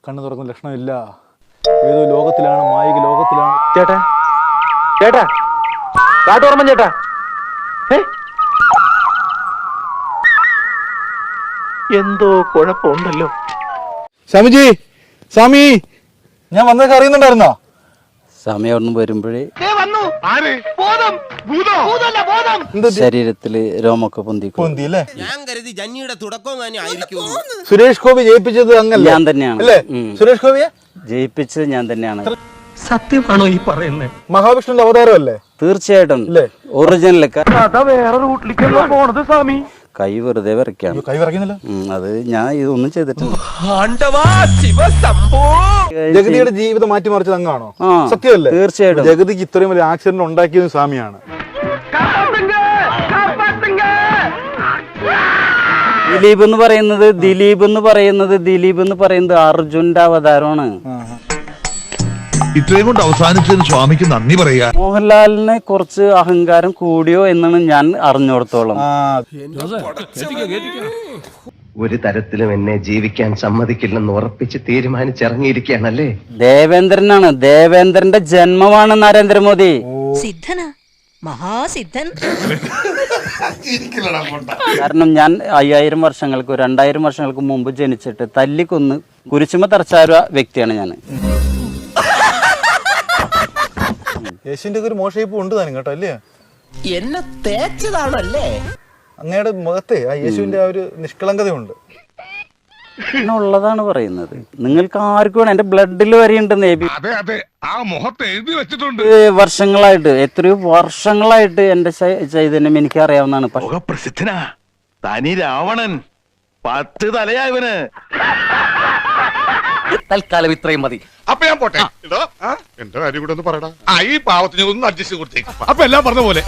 കണ്ണു തുറക്കുന്ന ലക്ഷണമില്ല. ഏതോ ലോകത്തിലാണ്, മായിക ലോകത്തിലാണ്. ചേട്ടാ ചേട്ടാ കാട്ടോർമ്മൻ ചേട്ടാ, എന്തോ കുഴപ്പമുണ്ടല്ലോ. സ്വാമിജി, സ്വാമി, ഞാൻ വന്നതൊക്കെ അറിയുന്നുണ്ടായിരുന്നോ? സ്വാമി അവിടുന്ന് വരുമ്പോഴേ ശരീരത്തില് രോമൊക്കെ പൊന്തി അല്ലേ? ഞാൻ കരുതി ജന്നിയുടെ തുടക്കം തന്നെ ആയിരിക്കും. സുരേഷ് ഗോപി ജയിപ്പിച്ചത് അങ്ങല്ല? ഞാൻ തന്നെയാണ് അല്ലേ? സുരേഷ് ഗോപിയെ ജയിപ്പിച്ചത് ഞാൻ തന്നെയാണ്. സത്യമാണോ ഈ പറയുന്നത്? മഹാവിഷ്ണുവിന്റെ അവതാരം അല്ലേ? തീർച്ചയായിട്ടും ഒറിജിനൽ. വേറെ റൂട്ടിലേക്കല്ലോ പോണത് സ്വാമി. കൈ വെറുതെ വരയ്ക്കാണ്. കൈ വിറയ്ക്കുന്നില്ല. അത് ഞാൻ ഇതൊന്നും ചെയ്തിട്ടില്ല. ജഗതിയുടെ ജീവിതം മാറ്റിമറിച്ചത് അങ്ങാണോ? സത്യമല്ലേ? തീർച്ചയായിട്ടും. ജഗതിക്ക് ഇത്രയും വലിയ ആക്സിഡന്റ് ഉണ്ടാക്കിയത് സ്വാമിയാണ്. ദിലീപ് എന്ന് പറയുന്നത് അർജുന്റെ അവതാരമാണ്. ഇത്രയും കൊണ്ട് അവസാനിച്ചതിന് സ്വാമിക്ക് നന്ദി പറയുക. മോഹൻലാലിന് കുറച്ച് അഹങ്കാരം കൂടിയോ എന്നാണ് ഞാൻ അറിഞ്ഞോടത്തോളം. ഒരു തരത്തിലും എന്നെ ജീവിക്കാൻ സമ്മതിക്കില്ലെന്ന് ഉറപ്പിച്ച് തീരുമാനിച്ചിറങ്ങിയിരിക്കുകയാണല്ലേ. ദേവേന്ദ്രനാണ്, ദേവേന്ദ്രന്റെ ജന്മമാണ് നരേന്ദ്രമോദി. സിദ്ധനാ, മഹാസിദ്ധൻ. കാരണം ഞാൻ 5000 വർഷങ്ങൾക്ക് 2000 വർഷങ്ങൾക്ക് മുമ്പ് ജനിച്ചിട്ട് തല്ലിക്കൊന്ന് കുരിശുമ തറച്ചാര വ്യക്തിയാണ് ഞാൻ. യേശുവിന്റെ ഒരു മോശയിപ്പ് ഉണ്ട് താനും കേട്ടോ, അല്ലേ? എന്നെ തേച്ചതാണല്ലേ? അങ്ങയുടെ മുഖത്തെ ആ യേശുവിന്റെ ആ ഒരു നിഷ്കളങ്കതയുണ്ട്. ഉള്ളതാണ് പറയുന്നത്. നിങ്ങൾക്ക് ആർക്കും എന്റെ ബ്ലഡിൽ വരെയുണ്ട്. വർഷങ്ങളായിട്ട്, എത്രയോ വർഷങ്ങളായിട്ട് എന്റെ ചൈതന്യം എനിക്ക് അറിയാവുന്നതാണ്. പ്രസിദ്ധനാ തനി രാവണൻ, 10 തലയായവന്. തൽക്കാലം ഇത്രയും മതി. അപ്പൊ ഞാൻ പോട്ടെ. എന്റെ കാര്യം കൂടെ ഒന്ന് പറയടാ. ഈ പാവത്തിന് ഒന്ന് അഡ്ജസ്റ്റ് കൊടുത്തേക്ക്. അപ്പൊ എല്ലാം പറഞ്ഞ പോലെ